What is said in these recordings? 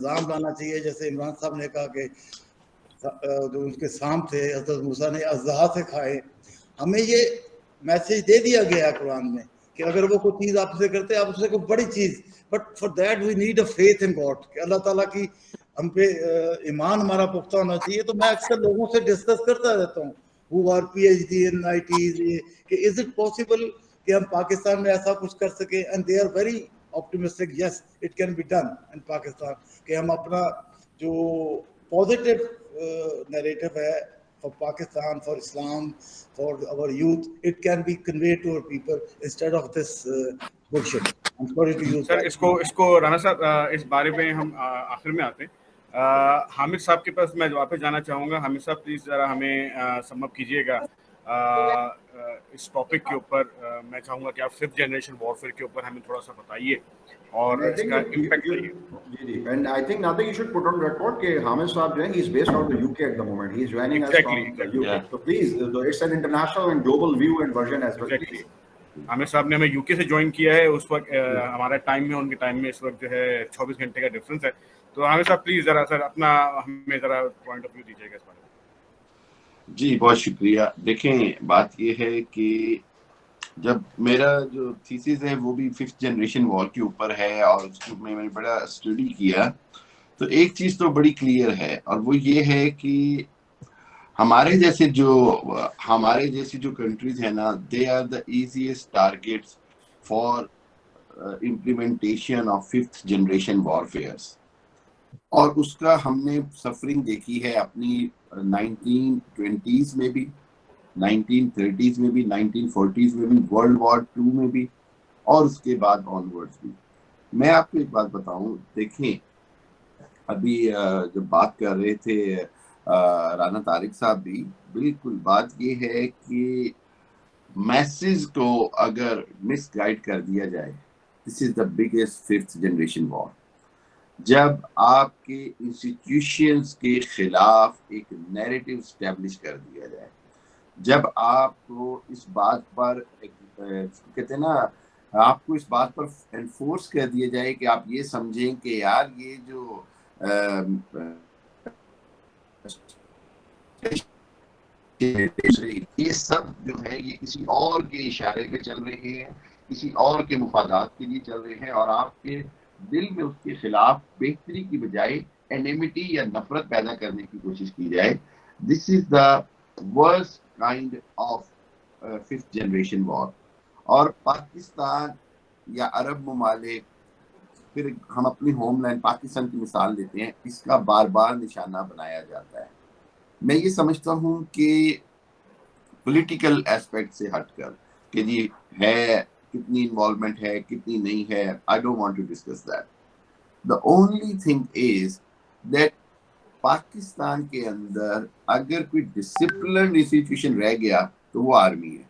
نظام لانا چاہیے. جیسے عمران صاحب نے کہا کہ جو ان کے سام تھے حضرت موسیٰ نے اژدہا سے کھائے. ہمیں یہ میسج دے دیا گیا ہے قرآن میں کہ اگر وہ کوئی چیز آپ سے کرتے آپ سے کوئی بڑی چیز, but for that we need a faith in God کہ اللہ تعالیٰ کی ہم پہ ایمان ہمارا پختہ ہونا چاہیے. تو میں اکثر لوگوں سے ڈسکس کرتا رہتا ہوں who are PhD in ITs کہ is it possible کہ ہم پاکستان میں ایسا کچھ کر سکیں, and they are very optimistic yes it can be done in Pakistan کہ ہم اپنا جو positive narrative ہے for Pakistan, for Islam, for our youth, it can be conveyed to our people instead of this bullshit. I'm sorry to use sir that. اس کو رانا صاحب اس بارے میں ہم آخر میں آتے ہیں. حامد صاحب کے پاس میں واپس جانا چاہوں گا. حامد صاحب پلیز ذرا ہمیں سم اپ کیجیے گا اس ٹاپک کے اوپر. میں چاہوں گا کہ آپ 5th جنریشن وارفیئر کے اوپر ہمیں تھوڑا سا بتائیے اور اس کا امپیکٹ بتائیے. جی اینڈ آئی تھنک ناظرین you should put on record کہ حامد صاحب جو ہیں he is based out the UK at the moment. He is joining us from UK. تو please it's an international and global view and version as well. Aamir صاحب نے ہمیں UK سے join کیا ہے. اس وقت ہمارے ٹائم میں ان کے ٹائم میں اس وقت جو ہے 24 گھنٹے کا ڈفرینس ہے. تو عامر صاحب پلیز ذرا سر اپنا ہمیں ذرا پوائنٹ آف ویو دیجیے گا اس بارے میں. جی بہت شکریہ. دیکھیں بات یہ ہے کہ جب میرا جو تھیسس ہے وہ بھی 5th جنریشن وار کے اوپر ہے اور اس کو میں نے بڑا اسٹڈی کیا, تو ایک چیز تو بڑی کلیئر ہے اور وہ یہ ہے کہ ہمارے جیسے جو کنٹریز ہیں نا, they are the easiest targets for implementation of 5th generation warfares. اور اس کا ہم نے سفرنگ دیکھی ہے اپنی 1920s میں بھی, 1930s میں بھی, 1940s میں بھی, ورلڈ وار 2 میں بھی اور اس کے بعد آنورڈز بھی. میں آپ کو ایک بات بتاؤں, دیکھیں ابھی جب بات کر رہے تھے رانا طارق صاحب بھی, بالکل بات یہ ہے کہ میسز کو اگر مس گائیڈ کر دیا جائے, this is the biggest 5th generation وار. جب آپ کے انسٹیٹیوشنز کے خلاف ایک نیریٹو اسٹیبلش کر دیا جائے, جب آپ کو اس بات پر کہتے ہیں نا, آپ کو اس بات پر انفورس کر دیا جائے کہ آپ یہ سمجھیں کہ یار یہ جو یہ سب جو ہے یہ کسی اور کے اشارے پہ چل رہے ہیں, کسی اور کے مفادات کے لیے چل رہے ہیں, اور آپ کے دل میں اس کے خلاف بہتری کی بجائے اینیمیٹی یا نفرت پیدا کرنے کی کوشش کی جائے. This is the worst kind of 5th generation war. اور پاکستان یا عرب ممالک, پھر ہم اپنی ہوم لینڈ پاکستان کی مثال دیتے ہیں, اس کا بار بار نشانہ بنایا جاتا ہے. میں یہ سمجھتا ہوں کہ پولیٹیکل ایسپیکٹ سے ہٹ کر کہ جی ہے کتنی انوالومنٹ ہے کتنی نہیں ہے, I don't want to discuss that. The only thing is that Pakistan کے اندر اگر کوئی ڈسپلنڈ انسٹیٹیوشن رہ گیا تو وہ آرمی ہے.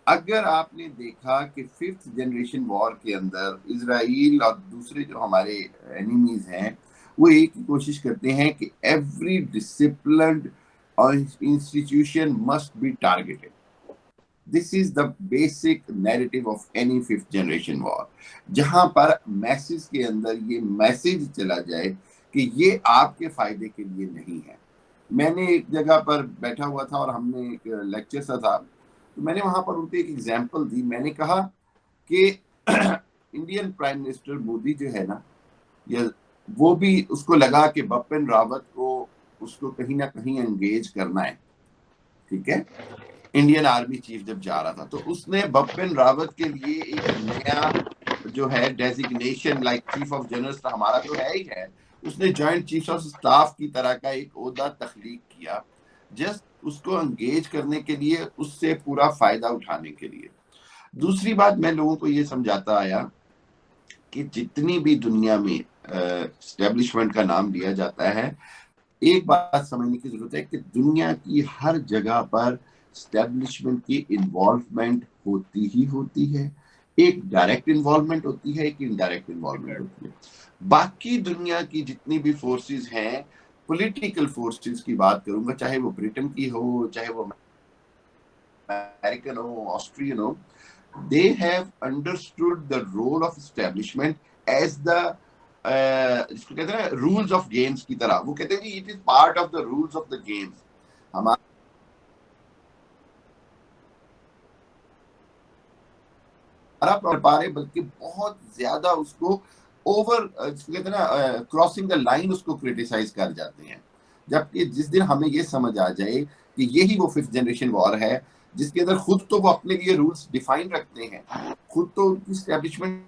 اگر آپ نے دیکھا کہ 5th جنریشن وار کے اندر اسرائیل اور دوسرے جو ہمارے اینیمیز ہیں وہ ایک ہی کوشش کرتے ہیں کہ every disciplined institution must be targeted. This is the basic narrative of any 5th generation war, جہاں پر میسج کے اندر یہ میسج چلا جائے کہ یہ آپ کے فائدے کے لیے نہیں ہے. میں نے ایک جگہ پر بیٹھا ہوا تھا اور ہم نے ایک لیکچر سا تھا, تو میں نے وہاں پر ان کو ایک ایگزامپل دی. میں نے کہا کہ انڈین پرائم منسٹر مودی جو ہے نا, وہ بھی اس کو لگا کہ بپن راوت کو اس کو کہیں نہ کہیں انگیج کرنا ہے, ٹھیک ہے. انڈین آرمی چیف جب جا رہا تھا تو اس نے بپن راوت کے لیے ایک نیا جو ہے designation like chief of general ہمارا تو ہے ہی ہے, اس نے جوائنٹ چیف آف اسٹاف کی طرح کا ایک عہدہ تخلیق کیا, جسٹ اس کو انگیج کرنے کے لیے, اس سے پورا فائدہ اٹھانے کے لیے. دوسری بات میں لوگوں کو یہ سمجھاتا آیا کہ جتنی بھی دنیا میں اسٹیبلشمنٹ کا نام لیا جاتا ہے, ایک بات سمجھنے کی ضرورت ہے کہ دنیا کی ہر جگہ پر اسٹیبلشمنٹ کی انوالومنٹ ہوتی ہی ہوتی ہے. ایک ڈائریکٹ انوالومنٹ ہوتی ہے, ایک انڈائریکٹ انوالومنٹ ہوتی ہے. باقی دنیا کی جتنی بھی فورسز ہیں, پولیٹیکل فورسز کی بات کروں گا, چاہے وہ برٹن کی ہو, چاہے وہ امریکن ہو, آسٹریین ہو, they have understood the role of establishment as the जिसको कहते हैं रूल्स ऑफ गेम्स की तरह, वो कहते हैं कि it is part of the rules of the games. हमारा पा रहे बल्कि बहुत ज्यादा उसको ओवर, जिसको कहते हैं ना क्रॉसिंग द लाइन, उसको क्रिटिसाइज कर जाते हैं. जबकि जिस दिन हमें ये समझ आ जाए कि यही वो 5th जनरेशन वॉर है जिसके अंदर खुद तो वो अपने लिए रूल्स डिफाइन रखते हैं, खुद तो उनकी एस्टैब्लिशमेंट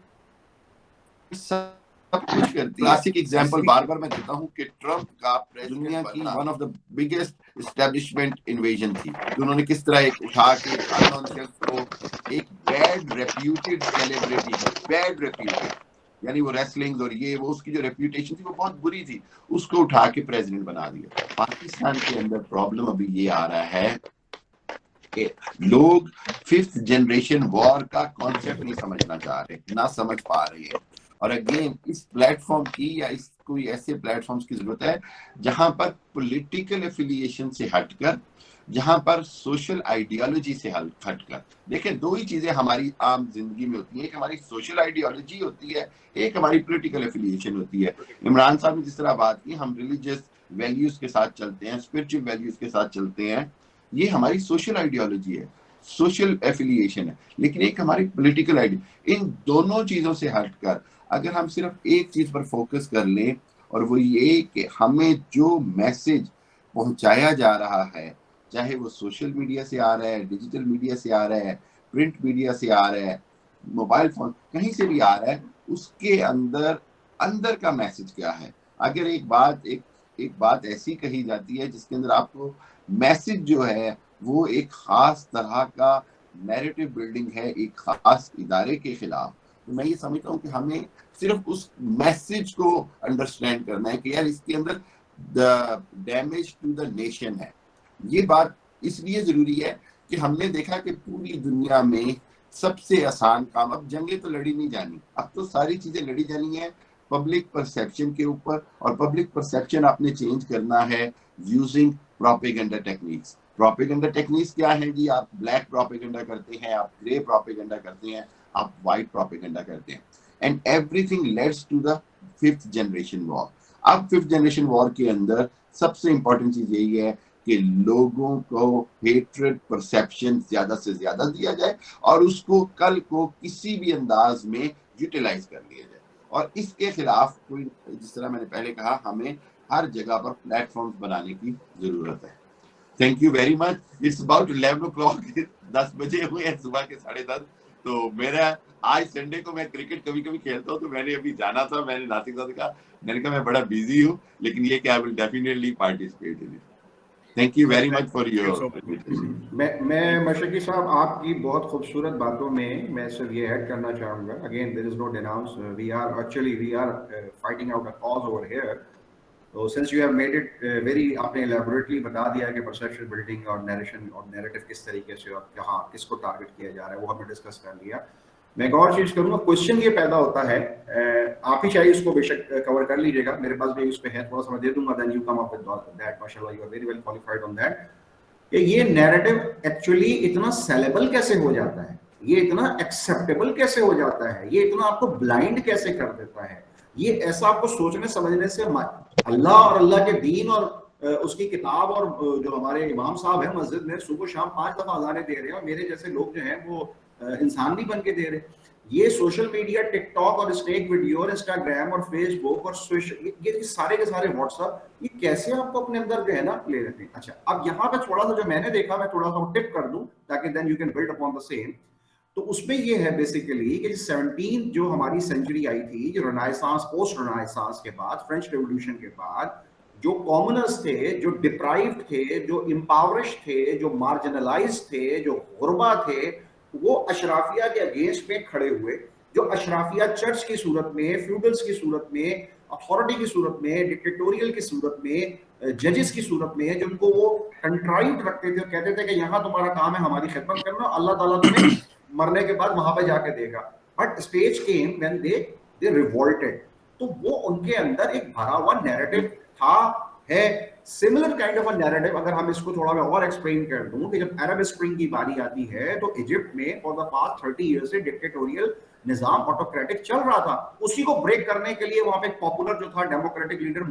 सब कुछ करती है. क्लासिक एग्जांपल बार बार मैं देता हूं कि ट्रम्प का दुनिया की one of the biggest establishment invasion थी. तो उन्होंने किस तरह एक उठा के अननोन शेल्फ को, एक bad reputed celebrity, bad reputed, यानी वो रेसलिंग और ये वो उसकी जो रेप्यूटेशन थी वो बहुत बुरी थी, उसको उठा के प्रेसिडेंट बना दिया. पाकिस्तान के अंदर प्रॉब्लम अभी ये आ रहा है कि लोग 5th जनरेशन वॉर का कॉन्सेप्ट नहीं समझना चाह रहे, ना समझ पा रहे हैं. और अगेन इस प्लेटफॉर्म की या इस कोई ऐसे प्लेटफॉर्म्स की जरूरत है जहां पर पॉलिटिकल एफिलिएशन से हटकर, जहां पर सोशल आइडियोलॉजी से हटकर, देखिए दो ही चीजें हमारी आम जिंदगी में होती है, एक हमारी सोशल आइडियोलॉजी होती है, एक हमारी पॉलिटिकल एफिलिएशन होती है. इमरान साहब ने जिस तरह बात की, हम रिलीजियस वैल्यूज के साथ चलते हैं, स्पिरिचुअल वैल्यूज के साथ चलते हैं, ये हमारी सोशल आइडियोलॉजी है, सोशल एफिलिएशन है. लेकिन एक हमारी पॉलिटिकल आइडिया, इन दोनों चीजों से हटकर अगर हम सिर्फ एक चीज पर फोकस कर लें, और वो ये कि हमें जो मैसेज पहुंचाया जा रहा है, चाहे वो सोशल मीडिया से आ रहा है, डिजिटल मीडिया से आ रहा है, प्रिंट मीडिया से आ रहा है, मोबाइल फोन कहीं से भी आ रहा है, उसके अंदर का मैसेज क्या है. अगर एक बात ऐसी कही जाती है जिसके अंदर आपको मैसेज जो है वो एक खास तरह का नैरेटिव बिल्डिंग है एक खास इदारे के खिलाफ, तो मैं ये समझता हूँ कि हमें सिर्फ उस मैसेज को अंडरस्टैंड करना है कि यार इसके अंदर the damage to the nation है. ये बात इसलिए जरूरी है कि हमने देखा कि पूरी दुनिया में सबसे आसान काम, अब जंगें तो लड़ी नहीं जानी, अब तो सारी चीजें लड़ी जानी है पब्लिक परसेप्शन के ऊपर. और पब्लिक परसेप्शन आपने चेंज करना है using propaganda techniques. Propaganda techniques क्या है जी? आप ब्लैक प्रोपेगेंडा करते हैं, आप ग्रे प्रोपेगेंडा करते हैं, आप वाइट प्रोपेगेंडा करते हैं, and everything leads to the 5th generation war. अब 5th जनरेशन वॉर के अंदर सबसे इंपॉर्टेंट चीज यही है कि लोगों को हेट्रेड परसेप्शन ज्यादा से ज्यादा दिया जाए और उसको कल को किसी भी अंदाज में यूटिलाइज कर लिया जाए. और इसके खिलाफ कोई, जिस तरह मैंने पहले कहा, हमें हर जगह पर प्लेटफॉर्म्स बनाने की जरूरत है. Thank you very much. It's about 11 o'clock, 10 बजे हुए हैं सुबह के 10:30. तो मेरा आज संडे को मैं क्रिकेट कभी कभी खेलता हूँ, तो मैंने अभी जाना था, मैंने नासिक साहब से कहा, मैंने कहा मैं बड़ा बिजी हूँ, लेकिन ये कि I will definitely participate in it. Thank you very much for your. मैं मशरकी साहब, आपकी बहुत खूबसूरत बातों में मैं सिर्फ ये ऐड करना चाहूँगा, again there is no denounce, we are fighting out a cause over here. तो since you have made it very, आपने एलैबोरेटली बता दिया कि परसेप्शन बिल्डिंग और नैरेशन और नैरेटिव किस तरीके से और कहाँ किसको टारगेट किया जा रहा है, वो हमने डिस्कस कर लिया. मैं एक और चीज़ करूँगा, क्वेश्चन ये पैदा होता है, आप ही चाहिए उसको बेशक कवर कर लीजिएगा, मेरे पास भी उस पे है, थोड़ा सा मैं दे दूंगा, then you come up with that. माशाल्लाह you are very well qualified on that. कि ये नैरेटिव एक्चुअली इतना सेलेबल कैसे हो जाता है, ये इतना एक्सेप्टेबल कैसे हो जाता है, ये इतना आपको ब्लाइंड कैसे कर देता है. ये ऐसा आपको सोचने समझने से अल्लाह और अल्लाह के दीन और उसकी किताब और जो हमारे इमाम साहब हैं मस्जिद में सुबह शाम 5 दफा अज़ानें दे रहे हैं, और मेरे जैसे लोग जो हैं वो इंसान नहीं बन के दे रहे. ये सोशल मीडिया, टिकटॉक और स्नेक वीडियो और इंस्टाग्राम और फेसबुक और ये सारे के सारे व्हाट्सएप, ये कैसे आपको अपने अंदर जो है ना ले लेते हैं. अच्छा, अब यहाँ पे थोड़ा सा जो मैंने देखा, मैं थोड़ा सा टिप कर दूं ताकि then you can build upon the same. तो उसमें ये है बेसिकली कि 17 जो हमारी सेंचुरी आई थी, जो रेनेसांस, पोस्ट रेनेसांस के बाद, फ्रेंच रेवोल्यूशन के बाद, जो कॉमनर्स थे, जो डिप्राइव्ड थे, जो इम्पावरिश थे, जो मार्जिनलाइज थे, जो गुरबा थे, वो अशराफिया के अगेंस्ट में खड़े हुए. जो अशराफिया चर्च की सूरत में, फ्यूडल्स की सूरत में, अथॉरिटी की सूरत में, डिक्टेटोरियल की सूरत में, जजेस की सूरत में, जिनको वो कंट्राइव्ड रखते थे, कहते थे कि यहाँ तुम्हारा काम है हमारी खिदमत करना, अल्लाह ताला तुम्हें मरने के बाद वहां पे जाके देगा. But stage came when they revolted. तो वो उनके अंदर एक भरा हुआ नैरेटिव था, है similar kind of a narrative. अगर हम इसको थोड़ा मैं और एक्सप्लेन कर दूं कि जब अरब स्प्रिंग की बारी आती है तो इजिप्ट में फॉर द पास्ट 30 इयर्स से डिक्टेटोरियल نظام آٹوکریٹک چل رہا تھا, اسی کو بریک کرنے کے لیے وہاں پہ ایک پاپولر جو تھا ڈیموکریٹک لیڈر